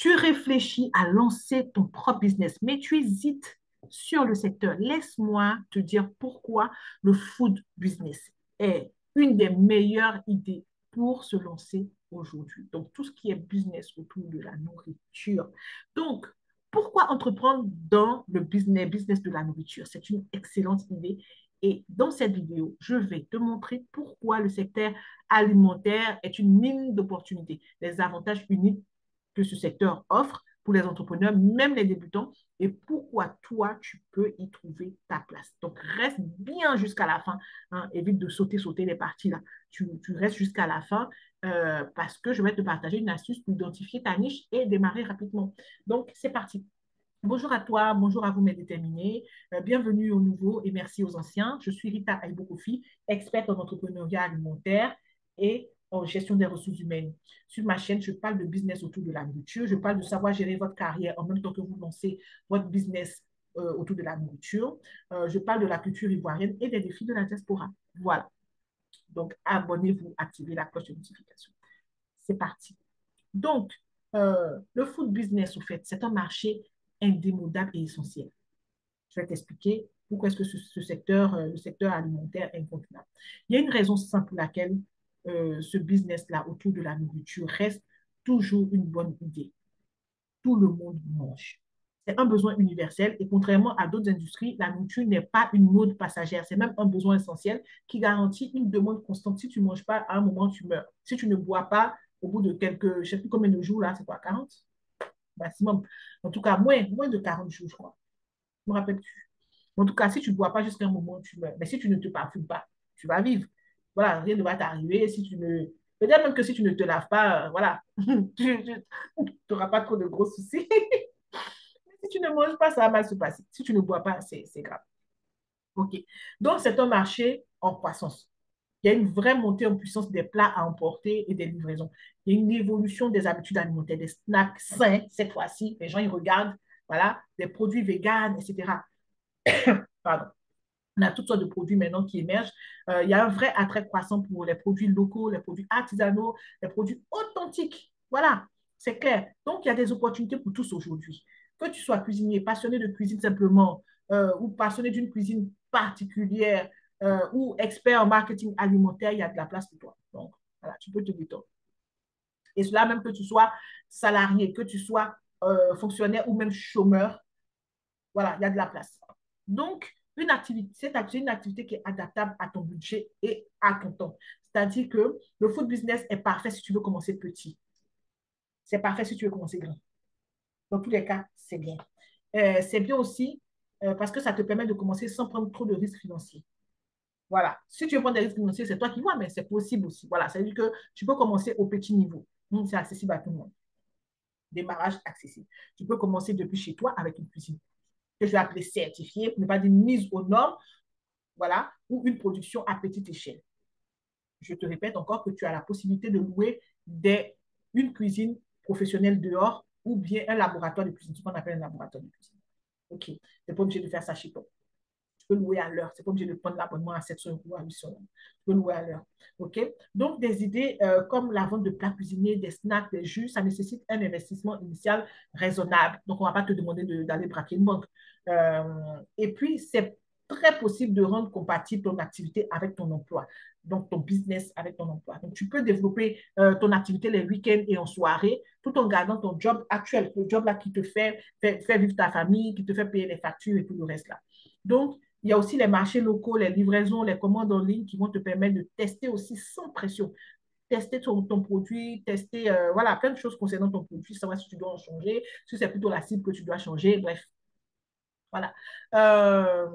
Tu réfléchis à lancer ton propre business, mais tu hésites sur le secteur. Laisse-moi te dire pourquoi le food business est une des meilleures idées pour se lancer aujourd'hui. Donc, tout ce qui est business autour de la nourriture. Donc, pourquoi entreprendre dans le business de la nourriture? C'est une excellente idée. Et dans cette vidéo, je vais te montrer pourquoi le secteur alimentaire est une mine d'opportunités, les avantages uniques que ce secteur offre pour les entrepreneurs, même les débutants, et pourquoi toi, tu peux y trouver ta place. Donc, reste bien jusqu'à la fin. Hein, évite de sauter les parties là. Tu restes jusqu'à la fin parce que je vais te partager une astuce pour identifier ta niche et démarrer rapidement. Donc, c'est parti. Bonjour à toi, bonjour à vous mes déterminés, bienvenue aux nouveaux et merci aux anciens. Je suis Rita Aibokofi, experte en entrepreneuriat alimentaire et en gestion des ressources humaines. Sur ma chaîne, je parle de business autour de la nourriture, je parle de savoir gérer votre carrière en même temps que vous lancez votre business autour de la nourriture. Je parle de la culture ivoirienne et des défis de la diaspora. Voilà, donc abonnez-vous, activez la cloche de notification. C'est parti. Donc, le food business, au fait, c'est un marché indémodable et essentiel. Je vais t'expliquer pourquoi est-ce que ce secteur, le secteur alimentaire est incontournable. Il y a une raison simple pour laquelle ce business-là autour de la nourriture reste toujours une bonne idée. Tout le monde mange. C'est un besoin universel et contrairement à d'autres industries, la nourriture n'est pas une mode passagère. C'est même un besoin essentiel qui garantit une demande constante. Si tu ne manges pas, à un moment, tu meurs. Si tu ne bois pas, au bout de quelques, je ne sais plus combien de jours, là, c'est quoi, 40 maximum. En tout cas, moins de 40 jours, je crois. Je ne me rappelle plus. En tout cas, si tu ne bois pas jusqu'à un moment, tu meurs. Mais si tu ne te parfumes pas, tu vas vivre. Voilà, rien ne va t'arriver. Si tu ne... Peut-être même que si tu ne te laves pas, voilà, tu n'auras pas trop de gros soucis. Si tu ne manges pas, ça va mal se passer. Si tu ne bois pas, c'est grave. OK. Donc, c'est un marché en croissance. Il y a une vraie montée en puissance des plats à emporter et des livraisons. Il y a une évolution des habitudes alimentaires, des snacks sains cette fois-ci. Les gens, ils regardent, voilà, des produits véganes, etc. Pardon. On a toutes sortes de produits maintenant qui émergent. Il y a un vrai attrait croissant pour les produits locaux, les produits artisanaux, les produits authentiques. Voilà, c'est clair. Donc, il y a des opportunités pour tous aujourd'hui. Que tu sois cuisinier, passionné de cuisine simplement, ou passionné d'une cuisine particulière, ou expert en marketing alimentaire, il y a de la place pour toi. Donc, voilà, tu peux te détendre. Et cela même que tu sois salarié, que tu sois fonctionnaire ou même chômeur, voilà, il y a de la place. Donc, c'est une activité qui est adaptable à ton budget et à ton temps. C'est-à-dire que le food business est parfait si tu veux commencer petit. C'est parfait si tu veux commencer grand. Dans tous les cas, c'est bien. C'est bien aussi parce que ça te permet de commencer sans prendre trop de risques financiers. Voilà. Si tu veux prendre des risques financiers, c'est toi qui vois, mais c'est possible aussi. Voilà. C'est-à-dire que tu peux commencer au petit niveau. C'est accessible à tout le monde. Démarrage accessible. Tu peux commencer depuis chez toi avec une cuisine que je vais appeler certifiée, pour ne pas dire mise aux normes, voilà, ou une production à petite échelle. Je te répète encore que tu as la possibilité de louer une cuisine professionnelle dehors ou bien un laboratoire de cuisine, ce qu'on appelle un laboratoire de cuisine. OK. Tu n'es pas obligé de faire ça chez toi. Tu peux louer à l'heure. Tu n'es pas obligé de prendre l'abonnement à 700 euros, à 800 euros. Tu peux louer à l'heure. OK? Donc, des idées comme la vente de plats cuisinés, des snacks, des jus, ça nécessite un investissement initial raisonnable. Donc, on ne va pas te demander d'aller braquer une banque. Et puis, c'est très possible de rendre compatible ton activité avec ton emploi, donc ton business avec ton emploi. Donc, tu peux développer ton activité les week-ends et en soirée tout en gardant ton job actuel, le job là qui te fait vivre ta famille, qui te fait payer les factures et tout le reste là. Donc, il y a aussi les marchés locaux, les livraisons, les commandes en ligne qui vont te permettre de tester aussi sans pression. Tester ton produit, tester voilà, plein de choses concernant ton produit, savoir si tu dois en changer, si c'est plutôt la cible que tu dois changer, bref. Voilà. Euh,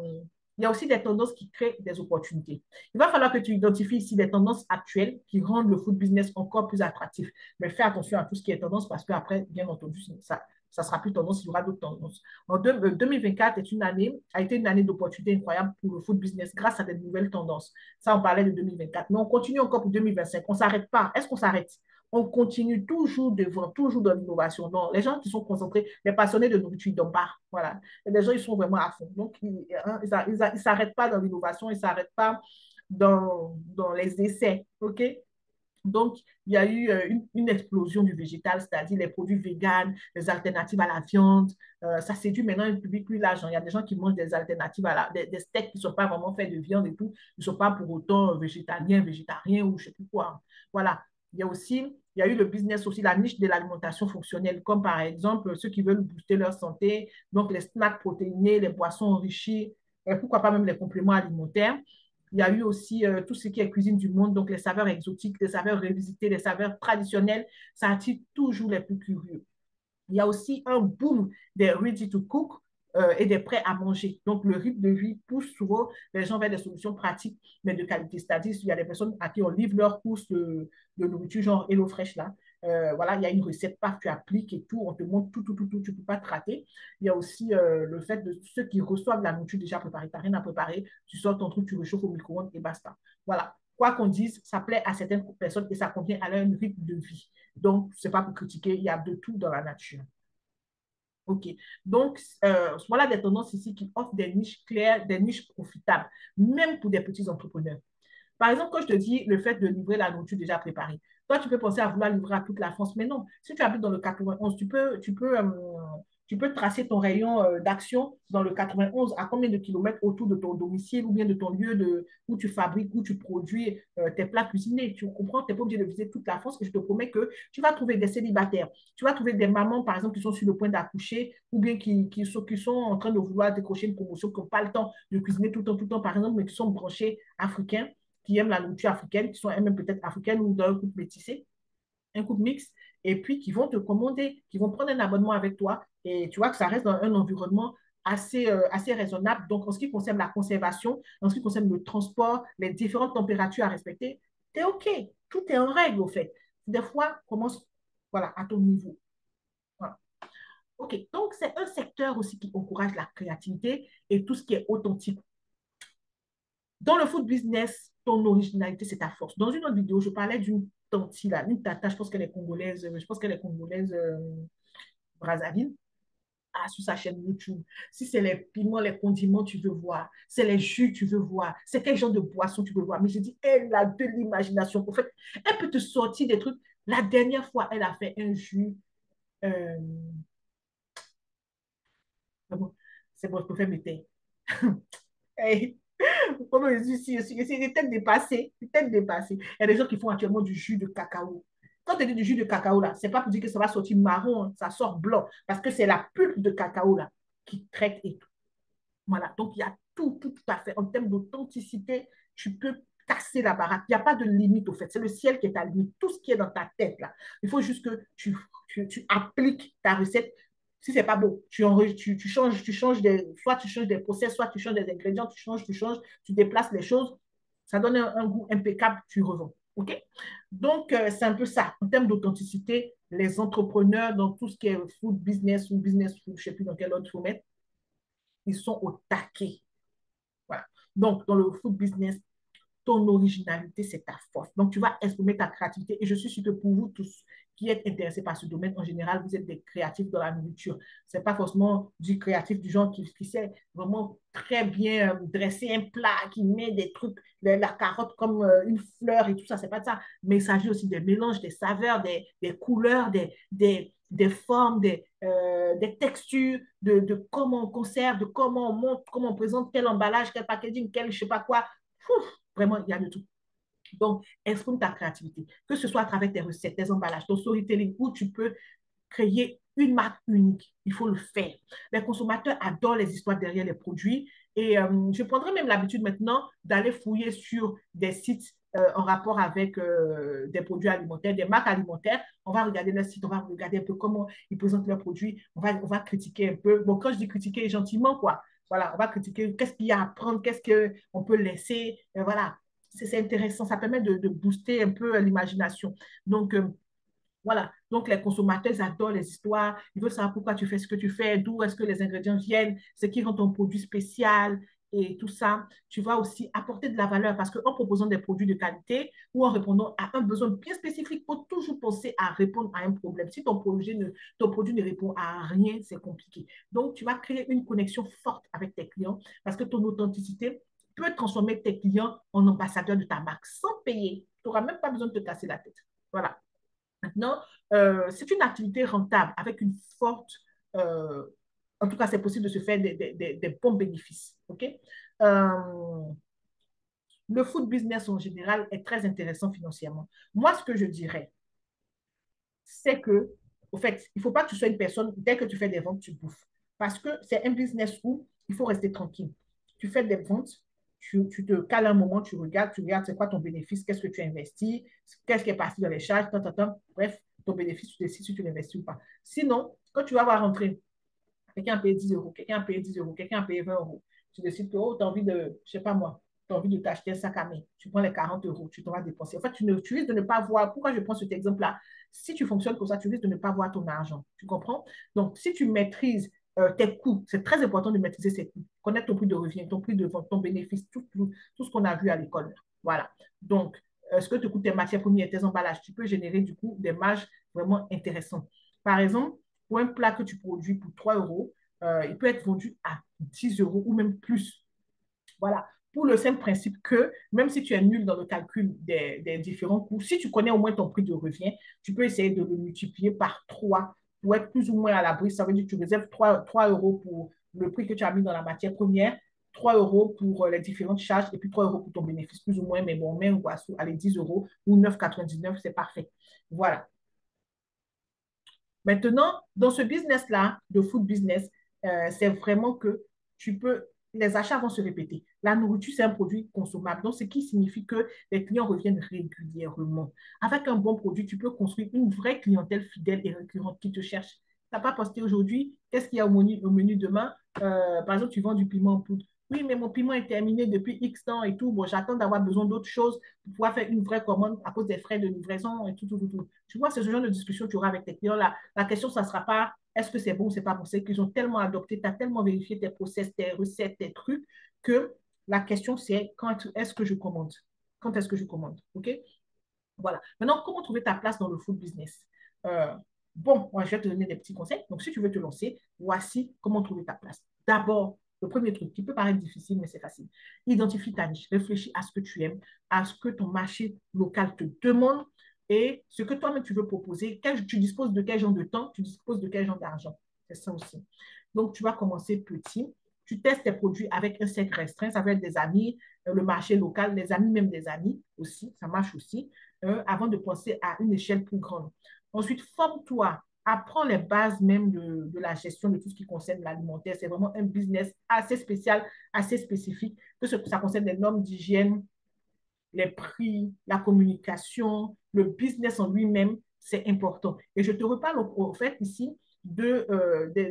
il y a aussi des tendances qui créent des opportunités. Il va falloir que tu identifies ici des tendances actuelles qui rendent le food business encore plus attractif. Mais fais attention à tout ce qui est tendance parce qu'après, bien entendu, ça sera plus tendance, il y aura d'autres tendances. 2024 a été une année d'opportunités incroyables pour le food business grâce à des nouvelles tendances. Ça, on parlait de 2024. Mais on continue encore pour 2025. On ne s'arrête pas. Est-ce qu'on s'arrête? On continue toujours devant, toujours dans l'innovation. Donc, les gens qui sont concentrés, les passionnés de nourriture, ils ne dorment pas. Voilà. Les gens, ils sont vraiment à fond. Donc, ils ne s'arrêtent pas dans l'innovation, ils ne s'arrêtent pas dans les essais. OK? Donc, il y a eu une explosion du végétal, c'est-à-dire les produits véganes, les alternatives à la viande. Ça séduit maintenant un public plus large, hein. Il y a des gens qui mangent des alternatives des steaks qui ne sont pas vraiment faits de viande et tout. Ils ne sont pas pour autant végétaliens, végétariens ou je ne sais plus quoi. Voilà. Il y a eu le business aussi, la niche de l'alimentation fonctionnelle, comme par exemple ceux qui veulent booster leur santé, donc les snacks protéinés, les boissons enrichies, pourquoi pas même les compléments alimentaires. Il y a eu aussi tout ce qui est cuisine du monde, donc les saveurs exotiques, les saveurs revisitées, les saveurs traditionnelles. Ça attire toujours les plus curieux. Il y a aussi un boom des ready to cook et des prêts à manger. Donc, le rythme de vie pousse souvent les gens vers des solutions pratiques, mais de qualité. C'est-à-dire, il y a des personnes à qui on livre leurs courses de nourriture, genre HelloFresh, là. Voilà, il y a une recette, paf, tu appliques et tout, on te montre tout, tout, tout, tout, tu ne peux pas te rater. Il y a aussi le fait de ceux qui reçoivent la nourriture déjà préparée, tu n'as rien à préparer, tu sors ton truc, tu réchauffes au micro-ondes et basta. Voilà. Quoi qu'on dise, ça plaît à certaines personnes et ça convient à leur rythme de vie. Donc, ce n'est pas pour critiquer, il y a de tout dans la nature. OK. Donc, voilà des tendances ici qui offrent des niches claires, des niches profitables, même pour des petits entrepreneurs. Par exemple, quand je te dis le fait de livrer la nourriture déjà préparée, toi, tu peux penser à vouloir livrer à toute la France, mais non. Si tu habites dans le 91, tu peux tracer ton rayon d'action dans le 91 à combien de kilomètres autour de ton domicile ou bien de ton lieu où tu fabriques, où tu produis tes plats cuisinés. Tu comprends? Tu n'es pas obligé de visiter toute la France et je te promets que tu vas trouver des célibataires. Tu vas trouver des mamans, par exemple, qui sont sur le point d'accoucher ou bien qui sont en train de vouloir décrocher une promotion, qui n'ont pas le temps de cuisiner tout le temps, par exemple, mais qui sont branchés africains qui aiment la nourriture africaine, qui sont elles-mêmes peut-être africaines ou dans un couple métissé, un couple mixte, et puis qui vont te commander, qui vont prendre un abonnement avec toi. Et tu vois que ça reste dans un environnement assez raisonnable. Donc, en ce qui concerne la conservation, en ce qui concerne le transport, les différentes températures à respecter, tu es OK. Tout est en règle, au fait. Des fois, commence voilà, à ton niveau. Voilà. OK. Donc, c'est un secteur aussi qui encourage la créativité et tout ce qui est authentique. Dans le food business, ton originalité, c'est ta force. Dans une autre vidéo, je parlais d'une tante, là, une tata, je pense qu'elle est congolaise, Brazzaville, sur sa chaîne YouTube. Si c'est les piments, les condiments, tu veux voir. C'est les jus, tu veux voir. C'est quel genre de boisson tu veux voir. Mais je dis, elle a de l'imagination. En fait, elle peut te sortir des trucs. La dernière fois, elle a fait un jus. Euh, c'est bon, je peux faire mes thés. Hey, comme je suis ici, c'est des têtes dépassées, des têtes dépassées. Il y a des gens qui font actuellement du jus de cacao. Quand tu dis du jus de cacao, là, c'est pas pour dire que ça va sortir marron, hein, ça sort blanc, parce que c'est la pulpe de cacao, là, qui traite et tout. Voilà, donc il y a tout à fait. En termes d'authenticité, tu peux casser la baraque. Il n'y a pas de limite, au fait. C'est le ciel qui est ta limite. Tout ce qui est dans ta tête, là. Il faut juste que tu appliques ta recette. Si c'est pas beau, soit tu changes des process, soit tu changes des ingrédients, tu déplaces les choses. Ça donne un goût impeccable, tu revends. OK? Donc, c'est un peu ça. En termes d'authenticité, les entrepreneurs dans tout ce qui est food business ou business food, je ne sais plus dans quel ordre il faut mettre, ils sont au taquet. Voilà. Donc, dans le food business, ton originalité, c'est ta force. Donc, tu vas exprimer ta créativité. Et je suis sûre que pour vous tous qui êtes intéressés par ce domaine, en général, vous êtes des créatifs dans la nourriture. Ce n'est pas forcément du créatif du genre qui sait vraiment très bien dresser un plat, qui met des trucs, la carotte comme une fleur et tout ça. Ce n'est pas de ça. Mais il s'agit aussi des mélanges, des saveurs, des couleurs, des formes, des textures, de comment on conserve, de comment on monte, comment on présente quel emballage, quel packaging, quel je ne sais pas quoi. Vraiment, il y a de tout. Donc, exprime ta créativité, que ce soit à travers tes recettes, tes emballages, ton storytelling, où tu peux créer une marque unique. Il faut le faire. Les consommateurs adorent les histoires derrière les produits et je prendrai même l'habitude maintenant d'aller fouiller sur des sites en rapport avec des produits alimentaires, des marques alimentaires. On va regarder leur site, on va regarder un peu comment ils présentent leurs produits, on va critiquer un peu. Bon, quand je dis critiquer gentiment, quoi, voilà, on va critiquer qu'est-ce qu'il y a à prendre, qu'est-ce qu'on peut laisser. Voilà, c'est intéressant, ça permet de booster un peu l'imagination. Donc, voilà. Donc, les consommateurs ils adorent les histoires. Ils veulent savoir pourquoi tu fais ce que tu fais, d'où est-ce que les ingrédients viennent, ce qui rend ton produit spécial et tout ça. Tu vas aussi apporter de la valeur parce qu'en proposant des produits de qualité ou en répondant à un besoin bien spécifique, il faut toujours penser à répondre à un problème. Si ton produit ne répond à rien, c'est compliqué. Donc, tu vas créer une connexion forte avec tes clients parce que ton authenticité peut transformer tes clients en ambassadeurs de ta marque sans payer. n'auras même pas besoin de te casser la tête. Voilà. Maintenant, c'est une activité rentable avec une forte, euh, en tout cas, c'est possible de se faire des bons bénéfices. OK? Euh, le food business en général est très intéressant financièrement. Moi, ce que je dirais, c'est que, au fait, il ne faut pas que tu sois une personne, dès que tu fais des ventes, tu bouffes. Parce que c'est un business où il faut rester tranquille. Tu fais des ventes, tu te cales un moment, tu regardes c'est quoi ton bénéfice, qu'est-ce que tu as investi, qu'est-ce qui est parti dans les charges, bref, ton bénéfice, tu décides si tu l'investis ou pas. Sinon, quand tu vas voir rentrer, quelqu'un a payé 10 euros, quelqu'un a payé 10 euros, quelqu'un a payé 20 euros. Tu décides que, oh, tu as envie de, je sais pas moi, tu as envie de t'acheter un sac à main. Tu prends les 40 euros, tu t'en vas dépenser. En fait, tu risques de ne pas voir. Pourquoi je prends cet exemple-là? Si tu fonctionnes comme ça, tu risques de ne pas voir ton argent. Tu comprends? Donc, si tu maîtrises tes coûts, c'est très important de maîtriser ses coûts. Connaître ton prix de revient, ton prix de vente, ton bénéfice, tout ce qu'on a vu à l'école. Voilà. Donc, ce que te coûtent tes matières premières, tes emballages, tu peux générer du coup des marges vraiment intéressantes. Par exemple, pour un plat que tu produis pour 3 euros, il peut être vendu à 10 euros ou même plus. Voilà. Pour le simple principe que même si tu es nul dans le calcul des différents coûts, si tu connais au moins ton prix de revient, tu peux essayer de le multiplier par 3 pour être plus ou moins à l'abri. Ça veut dire que tu réserves 3 euros pour le prix que tu as mis dans la matière première, 3 euros pour les différentes charges et puis 3 euros pour ton bénéfice, plus ou moins, mais bon, même allez, 10 euros ou 9,99, c'est parfait. Voilà. Maintenant, dans ce business-là, de food business, c'est vraiment que les achats vont se répéter. La nourriture, c'est un produit consommable, donc ce qui signifie que les clients reviennent régulièrement. Avec un bon produit, tu peux construire une vraie clientèle fidèle et récurrente qui te cherche. Tu n'as pas posté aujourd'hui, qu'est-ce qu'il y a au menu demain? Par exemple, tu vends du piment en poudre. Oui, mais mon piment est terminé depuis X temps et tout. Bon, j'attends d'avoir besoin d'autres choses pour pouvoir faire une vraie commande à cause des frais de livraison et tout. Tu vois, c'est ce genre de discussion que tu auras avec tes clients là. La question, ça ne sera pas est-ce que c'est bon ou c'est pas bon. C'est qu'ils ont tellement adopté, tu as tellement vérifié tes process, tes recettes, tes trucs, que la question, c'est quand est-ce que je commande? Quand est-ce que je commande? OK? Voilà. Maintenant, comment trouver ta place dans le food business? Euh, bon, moi, je vais te donner des petits conseils. Donc, si tu veux te lancer, voici comment trouver ta place. D'abord, le premier truc qui peut paraître difficile, mais c'est facile. Identifie ta niche. Réfléchis à ce que tu aimes, à ce que ton marché local te demande et ce que toi-même tu veux proposer. Tu disposes de quel genre de temps, tu disposes de quel genre d'argent. C'est ça aussi. Donc, tu vas commencer petit. Tu testes tes produits avec un cercle restreint. Ça va être des amis, le marché local, les amis, même des amis aussi. Ça marche aussi avant de penser à une échelle plus grande. Ensuite, forme-toi, apprends les bases même de la gestion de tout ce qui concerne l'alimentaire. C'est vraiment un business assez spécial, assez spécifique, que ça concerne les normes d'hygiène, les prix, la communication, le business en lui-même, c'est important. Et je te reparle au fait ici de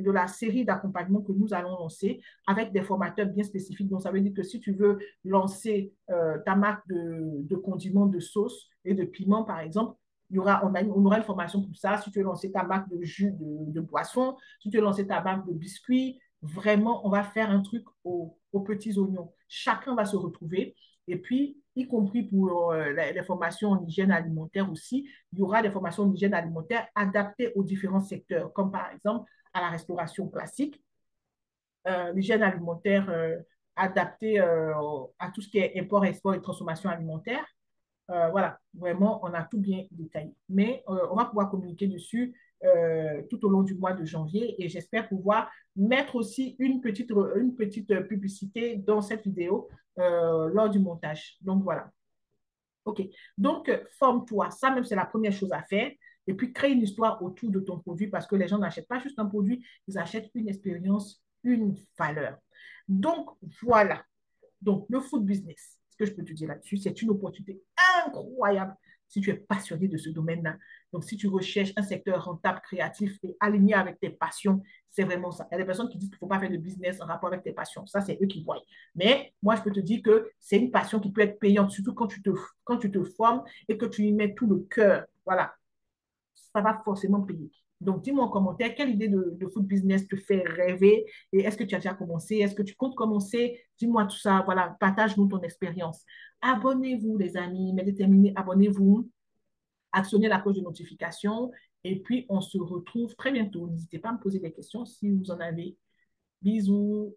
la série d'accompagnement que nous allons lancer avec des formateurs bien spécifiques. Donc, ça veut dire que si tu veux lancer ta marque de condiments, de sauce et de piment, par exemple, on aura une formation pour ça. Si tu veux lancer ta marque de jus de boisson, si tu veux lancer ta marque de biscuits, vraiment, on va faire un truc aux petits oignons. Chacun va se retrouver et puis, y compris pour les formations en hygiène alimentaire aussi, il y aura des formations en hygiène alimentaire adaptées aux différents secteurs, comme par exemple à la restauration classique, l'hygiène alimentaire adaptée à tout ce qui est import, export et transformation alimentaire. Voilà, vraiment, on a tout bien détaillé. Mais on va pouvoir communiquer dessus tout au long du mois de janvier et j'espère pouvoir mettre aussi une petite publicité dans cette vidéo lors du montage. Donc voilà. OK. Donc, forme-toi. Ça même, c'est la première chose à faire. Et puis, crée une histoire autour de ton produit parce que les gens n'achètent pas juste un produit, ils achètent une expérience, une valeur. Donc, voilà. Donc, le food business, ce que je peux te dire là-dessus, c'est une opportunité incroyable si tu es passionné de ce domaine-là. Donc, si tu recherches un secteur rentable, créatif et aligné avec tes passions, c'est vraiment ça. Il y a des personnes qui disent qu'il ne faut pas faire de business en rapport avec tes passions. Ça, c'est eux qui voient. Mais moi, je peux te dire que c'est une passion qui peut être payante, surtout quand tu te formes et que tu y mets tout le cœur. Voilà, ça va forcément payer. Donc, dis-moi en commentaire, quelle idée de food business te fait rêver et est-ce que tu as déjà commencé? Est-ce que tu comptes commencer? Dis-moi tout ça. Voilà, partage-nous ton expérience. Abonnez-vous, les amis, mais déterminez, abonnez-vous, actionnez la cloche de notification et puis on se retrouve très bientôt. N'hésitez pas à me poser des questions si vous en avez. Bisous.